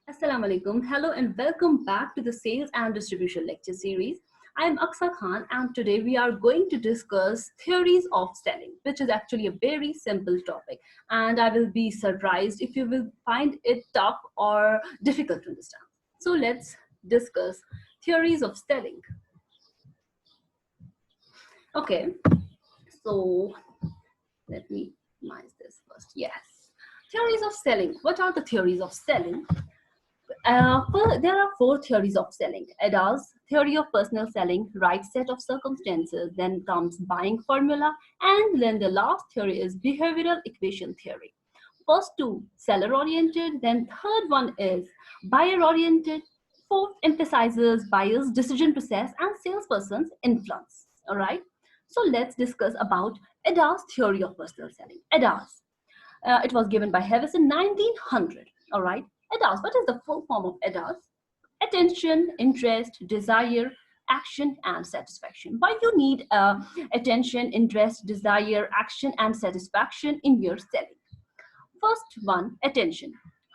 Assalamu alaikum. Hello and welcome back to the Sales and Distribution lecture series. I am Aksa Khan and today we are going to discuss theories of selling, which is actually a very simple topic. And I will be surprised if you will find it tough or difficult to understand. So let's discuss theories of selling. Okay, so let me minimize this first. Yes. Theories of selling. What are the theories of selling? There are four theories of selling. ADAS, theory of personal selling, right set of circumstances, then comes buying formula, and then the last theory is behavioral equation theory. First two, seller oriented, then third one is buyer oriented, fourth emphasizes buyer's decision process and salesperson's influence. All right. So let's discuss about ADAS theory of personal selling. ADAS. It was given by Harris in 1900. All right. ADAS. What is the full form of ADAS? Attention, interest, desire, action, and satisfaction. Why you need attention, interest, desire, action, and satisfaction in your selling? First one, attention.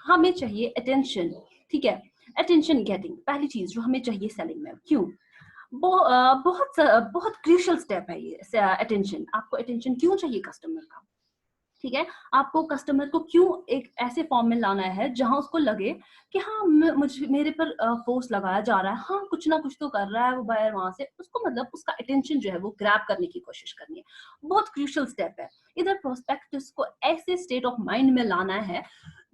हमें चाहिए attention. ठीक है. Attention getting. पहली चीज जो हमें चाहिए selling में. क्यों? बहुत क्रूशियल स्टेप है ये अटेंशन. आपको अटेंशन क्यों चाहिए कस्टमर का? ठीक है, आपको कस्टमर को क्यों एक ऐसे फॉर्म में लाना है जहां उसको लगे कि हाँ मुझे मेरे पर फोर्स लगाया जा रहा है, हाँ कुछ ना कुछ तो कर रहा है वो बायर वहां से, उसको मतलब उसका अटेंशन जो है वो ग्रैब करने की कोशिश करनी है. बहुत क्रूशियल स्टेप है. इधर प्रोस्पेक्टस को ऐसे स्टेट ऑफ माइंड में लाना है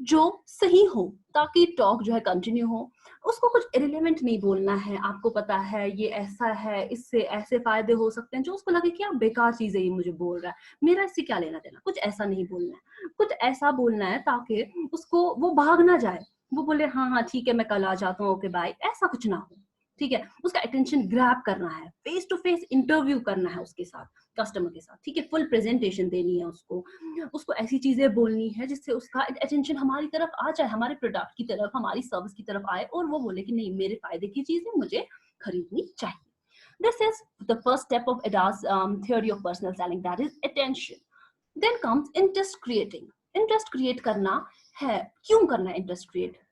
जो सही हो ताकि टॉक जो है कंटिन्यू हो. उसको कुछ इरिलेवेंट नहीं बोलना है. आपको पता है ये ऐसा है, इससे ऐसे फायदे हो सकते हैं, जो उसको लगे कि आप बेकार चीज है ये मुझे बोल रहा है, मेरा इससे क्या लेना देना. कुछ ऐसा नहीं बोलना है. कुछ ऐसा बोलना है ताकि उसको वो भाग ना जाए, वो बोले हाँ हाँ ठीक है मैं कल आ जाता हूँ, ओके बाय. ऐसा कुछ ना हो. ठीक है, उसका अटेंशन ग्रैब करना है. फेस टू फेस इंटरव्यू करना है उसके साथ, कस्टमर के साथ. ठीक है, फुल प्रेजेंटेशन देनी है उसको. उसको ऐसी चीजें बोलनी है जिससे उसका अटेंशन हमारी तरफ आ जाए, हमारे प्रोडक्ट की तरफ, हमारी सर्विस की तरफ आए और वो बोले कि नहीं मेरे फायदे की चीज है, मुझे खरीदनी चाहिए. This is the first step of ADA's theory of personal selling, that is attention. Then comes interest creating. Interest create करना है. क्यों करना है interest create?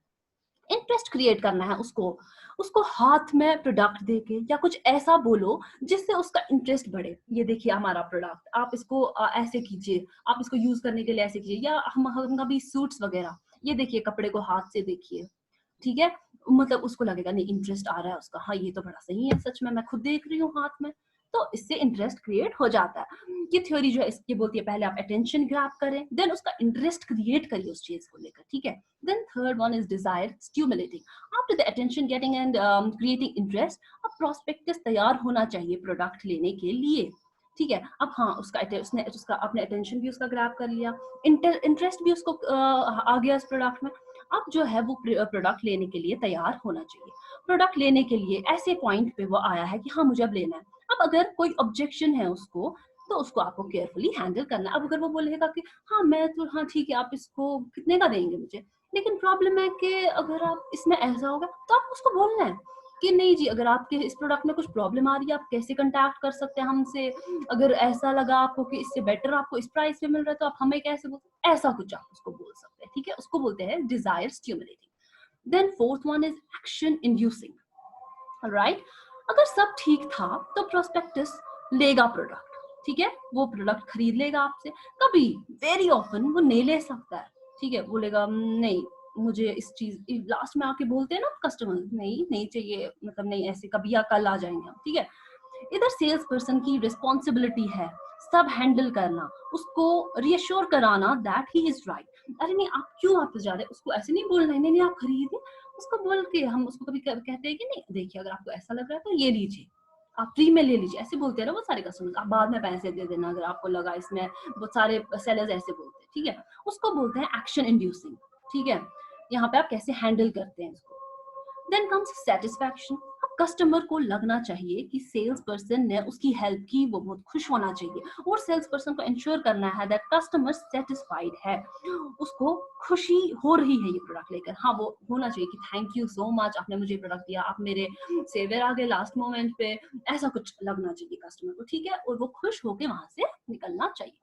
इंटरेस्ट क्रिएट करना है उसको हाथ में प्रोडक्ट देके या कुछ ऐसा बोलो जिससे उसका इंटरेस्ट बढ़े. ये देखिए हमारा प्रोडक्ट, आप इसको ऐसे कीजिए, आप इसको यूज करने के लिए ऐसे कीजिए. या हम कभी सूट्स वगैरह, ये देखिए कपड़े को हाथ से देखिए. ठीक है, मतलब उसको लगेगा नहीं इंटरेस्ट आ रहा है उसका, हाँ ये तो बड़ा सही है, सच में मैं खुद देख रही हूँ हाथ में, तो इससे इंटरेस्ट क्रिएट हो जाता है. ये थ्योरी जो है इसकी बोलती है पहले आप अटेंशन ग्रैब करें, देन उसका इंटरेस्ट क्रिएट करिए उस चीज को लेकर. ठीक है, then third one is desire stimulating. After the attention getting and creating interest, अब प्रोस्पेक्टस तैयार होना चाहिए प्रोडक्ट लेने के लिए. ठीक है, अब हाँ उसका अपने अटेंशन भी उसका ग्रैब कर लिया, इंटरेस्ट भी उसको आ गया इस प्रोडक्ट में. अब जो है वो प्रोडक्ट लेने के लिए तैयार होना चाहिए. प्रोडक्ट लेने के लिए ऐसे पॉइंट पे वो आया है कि हाँ मुझे अब लेना है. अब अगर कोई ऑब्जेक्शन है उसको, तो उसको आपको केयरफुली हैंडल करना है. अब अगर वो बोलेगा कि हाँ मैं तो हाँ ठीक है आप इसको कितने का देंगे मुझे, लेकिन प्रॉब्लम है कि अगर आप इसमें ऐसा होगा, तो आप उसको बोलना है कि नहीं जी अगर आपके इस प्रोडक्ट में कुछ प्रॉब्लम आ रही है आप कैसे कंटैक्ट कर सकते हैं हमसे, अगर ऐसा लगा आपको कि इससे बेटर आपको इस प्राइस पे मिल रहा है तो आप हमें कैसे बोल, ऐसा कुछ आप उसको बोल सकते हैं. ठीक है, उसको बोलते हैं desire stimulating. Then fourth one is action inducing. Right, अगर सब ठीक था तो प्रोस्पेक्टस लेगा प्रोडक्ट. ठीक है, वो प्रोडक्ट खरीद लेगा आपसे. कभी वेरी ऑफन वो नहीं ले सकता है. ठीक है, बोलेगा नहीं मुझे इस चीज, लास्ट में आके बोलते हैं ना कस्टमर नहीं चाहिए, मतलब नहीं ऐसे कभी या कल आ जाएंगे हम. ठीक है, इधर सेल्स पर्सन की रिस्पॉन्सिबिलिटी है सब हैंडल करना, उसको रियश्योर कराना दैट ही इज राइट. अरे नहीं आप क्यों वापस जा रहे हैं, उसको ऐसे नहीं बोलना है नहीं आप खरीदिए. उसको बोल के हम उसको कभी कहते हैं कि नहीं देखिए अगर आपको ऐसा लग रहा है तो ये लीजिए, आप फ्री में ले लीजिए. ऐसे बोलते हैं ना वो सारे कस्टमर्स, आप बाद में पैसे दे देना अगर आपको लगा इसमें. बहुत सारे सेलर्स ऐसे बोलते हैं. ठीक है, उसको बोलते हैं एक्शन इंड्यूसिंग. ठीक है, यहाँ पे आप कैसे हैंडल करते हैं इसको. Then comes satisfaction. अब कस्टमर को लगना चाहिए कि सेल्स पर्सन ने उसकी हेल्प की, वो बहुत खुश होना चाहिए. और सेल्स पर्सन को इंश्योर करना है दैट कस्टमर सेटिस्फाइड है, उसको खुशी हो रही है ये प्रोडक्ट लेकर. हाँ वो होना चाहिए कि थैंक यू सो मच आपने मुझे प्रोडक्ट दिया, आप मेरे सेवियर आ गए लास्ट मोमेंट पे, ऐसा कुछ लगना चाहिए कस्टमर को. ठीक है, और वो खुश होकर वहां से निकलना चाहिए.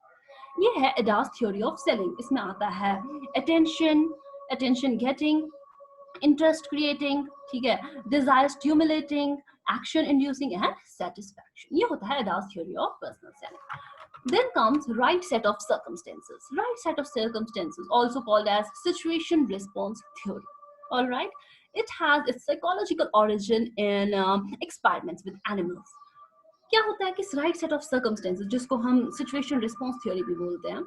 ये है एडास थ्योरी ऑफ सेलिंग. इसमें आता है अटेंशन गेटिंग, इंटरेस्ट क्रिएटिंग, ठीक है, desire stimulating, action inducing and satisfaction. ये होता है AIDAS theory of personal selling. Then comes right set of circumstances. Right set of circumstances, also called as situation response theory. All right, it has its psychological origin in experiments with animals. क्या होता है कि right set of circumstances, जिसको हम situation response theory भी बोलते हैं,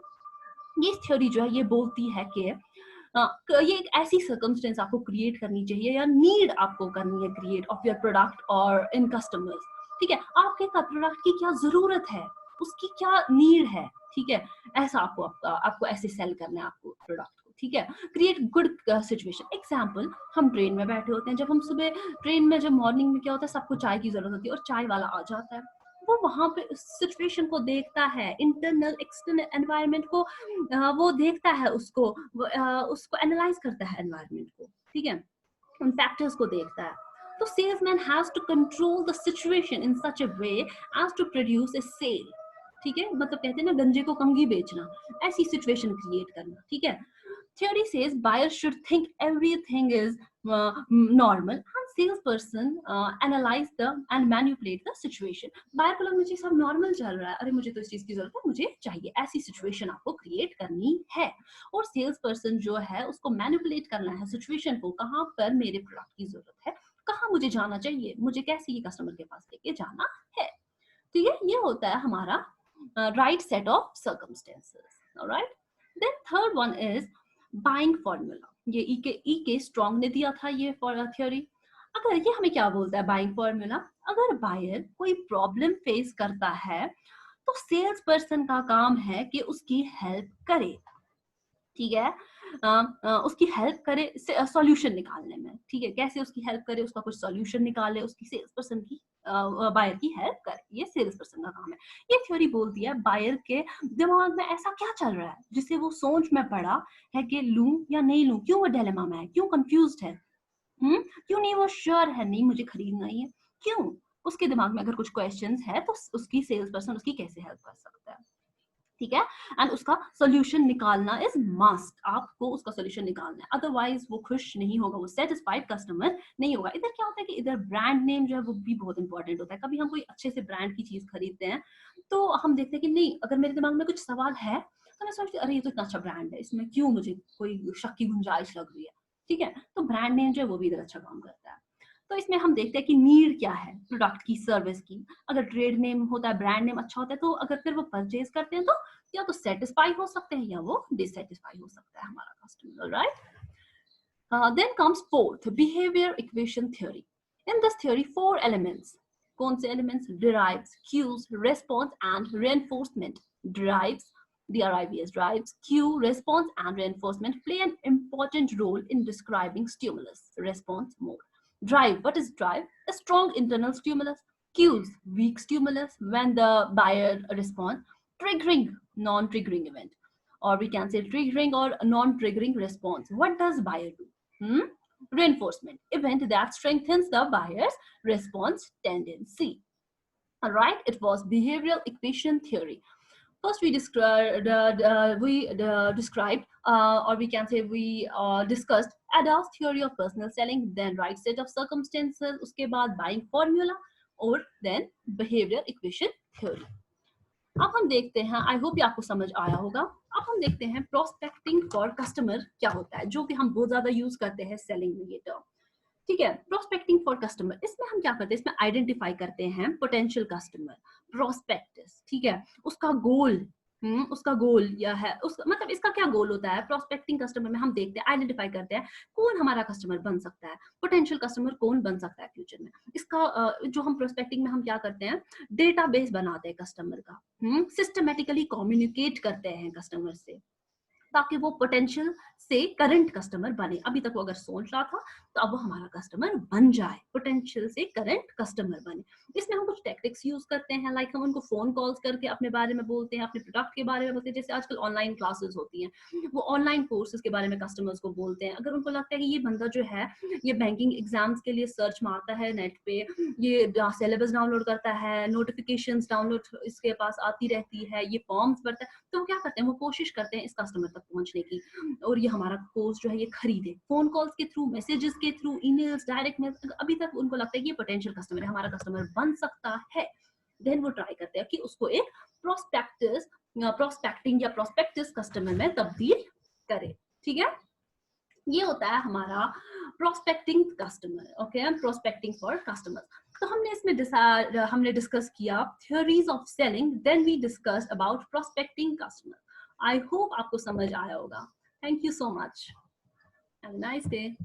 ये थ्योरी जो है ये बोलती है कि ये एक ऐसी सर्कमस्टेंस आपको क्रिएट करनी चाहिए या नीड आपको करनी है क्रिएट ऑफ योर प्रोडक्ट और इन कस्टमर्स। ठीक है, आपके प्रोडक्ट की क्या जरूरत है, उसकी क्या नीड है, ठीक है, ऐसा आपको ऐसे सेल करना है आपको प्रोडक्ट को। ठीक है, क्रिएट गुड सिचुएशन। एग्जाम्पल, हम ट्रेन में बैठे होते हैं, जब हम सुबह ट्रेन में जब मॉर्निंग में क्या होता है, सबको चाय की जरूरत होती है और चाय वाला आ जाता है, वो वहां पे सिचुएशन को देखता है, इंटरनल एक्सटर्नल एनवायरनमेंट को वो देखता है, उसको एनालाइज करता है एनवायरनमेंट को, ठीक है, उन फैक्टर्स को देखता है। तो salesman has to control the situation in such a way as to produce a sale. ठीक है, मतलब कहते हैं ना गंजे को कंघी बेचना, ऐसी सिचुएशन क्रिएट करना। ठीक है, theory says buyers should think everything is normal and salesperson analyze the and manipulate the situation. Buyer को लगना चाहिए सब नॉर्मल चल रहा है, अरे मुझे तो इस चीज की जरूरत है, मुझे चाहिए, ऐसी सिचुएशन आपको क्रिएट करनी है। और सेल्स पर्सन जो है उसको मैनिपुलेट करना है सिचुएशन को, कहाँ पर मेरे प्रोडक्ट की जरूरत है, कहाँ मुझे जाना चाहिए, मुझे कैसे ये कस्टमर के पास लेके जाना है। ठीक है, ये होता है हमारा right set of circumstances. Alright, then third one is buying formula. ये ई के स्ट्रॉन्ग ने दिया था ये थ्योरी। अगर ये हमें क्या बोलता है बाइंग फॉर्मूला, अगर बायर कोई प्रॉब्लम फेस करता है तो सेल्स पर्सन का काम है कि उसकी हेल्प करे। ठीक है, उसकी हेल्प करे सॉल्यूशन निकालने में। ठीक है, कैसे उसकी हेल्प करे, उसका कुछ सॉल्यूशन निकाले, उसकी सेल्स पर्सन की बायर की हेल्प करे, ये सेल्स पर्सन का काम है। ये थ्योरी बोलती है बायर के दिमाग में ऐसा क्या चल रहा है जिसे वो सोच में पड़ा है कि लूं या नहीं लूं, क्यों वो डिलेमा में है, क्यों कंफ्यूज्ड है, क्यों नहीं वो श्योर है, नहीं मुझे खरीदना ही है, क्यों, उसके दिमाग में अगर कुछ क्वेश्चंस है तो उसकी सेल्स पर्सन उसकी कैसे हेल्प कर सकता है। ठीक है, एंड उसका सोल्यूशन निकालना इज मस्ट, आपको उसका सोल्यूशन निकालना है, अदरवाइज वो खुश नहीं होगा, वो सेटिस्फाइड कस्टमर नहीं होगा। इधर क्या होता है कि इधर ब्रांड नेम जो है वो भी बहुत इंपॉर्टेंट होता है। कभी हम कोई अच्छे से ब्रांड की चीज खरीदते हैं तो हम देखते हैं कि नहीं, अगर मेरे दिमाग में कुछ सवाल है तो मैं सोचती हूँ अरे ये तो इतना अच्छा ब्रांड है, इसमें क्यों मुझे कोई शक की गुंजाइश लग रही है। ठीक है, तो ब्रांड नेम जो है वो भी इधर अच्छा काम करता है। तो इसमें हम देखते हैं कि नीड क्या है प्रोडक्ट की, सर्विस की। अगर ट्रेड नेम होता है, ब्रांड नेम अच्छा होता है, तो अगर फिर वो परचेज करते हैं तो या तो सेटिस्फाई हो सकते हैं या वो डिससेटिस्फाई हो सकता है हमारा कस्टमर। Right, then comes fourth, behaviour equation theory. In this theory 4 elements, कौन से elements, drives, cues, response and reinforcement. Drives, DRIVs, drives, cue, response and reinforcement play an important role in describing stimulus response mode. Drive, what is drive? A strong internal stimulus. Cues, weak stimulus when the buyer responds. Triggering, non-triggering event, or we can say triggering or non-triggering response. What does buyer do? Reinforcement, event that strengthens the buyer's response tendency. All right, it was behavioral equation theory. First, we described, or we can say we discussed Ada's theory of personal selling, then right set of circumstances, उसके बाद buying formula, और then behavioral equation theory. अब हम देखते हैं, I hope ये आपको समझ आया होगा। अब हम देखते हैं प्रोस्पेक्टिंग फॉर कस्टमर क्या होता है, जो कि हम बहुत ज्यादा यूज करते हैं सेलिंग में ये टर्म। ठीक है, प्रोस्पेक्टिंग फॉर कस्टमर, इसमें हम क्या करते हैं, इसमें आइडेंटिफाई करते हैं पोटेंशियल कस्टमर, प्रोस्पेक्टस। ठीक है, उसका गोल, उसका गोल या है उसका मतलब इसका क्या गोल होता है। प्रोस्पेक्टिंग कस्टमर में हम देखते हैं, आइडेंटिफाई करते हैं कौन हमारा कस्टमर बन सकता है, पोटेंशियल कस्टमर कौन बन सकता है फ्यूचर में। इसका जो हम प्रोस्पेक्टिंग में हम क्या करते हैं, डेटाबेस बनाते हैं कस्टमर का, सिस्टमेटिकली कम्युनिकेट करते हैं कस्टमर से, ताकि वो पोटेंशियल से करंट कस्टमर बने। अभी तक वो अगर सोच रहा था तो अब वो हमारा कस्टमर बन जाए, पोटेंशियल से करंट कस्टमर बने। इसमें हम कुछ टैक्टिक्स यूज करते हैं, लाइक हम उनको फोन कॉल्स करके अपने बारे में बोलते हैं, अपने प्रोडक्ट के बारे में बोलते हैं। जैसे आजकल ऑनलाइन क्लासेस होती हैं, वो ऑनलाइन कोर्सेज के बारे में कस्टमर्स को बोलते हैं। अगर उनको लगता है कि ये बंदा जो है ये बैंकिंग एग्जाम्स के लिए सर्च मारता है नेट पे, ये सिलेबस डाउनलोड करता है, नोटिफिकेशंस डाउनलोड इसके पास आती रहती है, ये फॉर्म्स भरता है, तो वो क्या करते हैं, वो कोशिश करते हैं इस कस्टमर तक पहुंचने की, और ये हमारा कोर्स जो है ये खरीदे, फोन कॉल्स के थ्रू, मैसेजेस के थ्रू, ईमेल्स, डायरेक्ट मेल, अभी तक उनको लगता है कि ये पोटेंशियल कस्टमर है, हमारा कस्टमर बन सकता है, देन वो ट्राई करते हैं कि उसको एक प्रोस्पेक्टिंग या प्रोस्पेक्टिव कस्टमर में तब्दील करे। ठीक है, ये होता है हमारा prospecting customer. Okay, prospecting for customers. तो हमने इसमें हमने डिस्कस किया theories of selling, then we discuss about prospecting customer. I hope आपको समझ आया होगा। Thank you so much, have a nice day.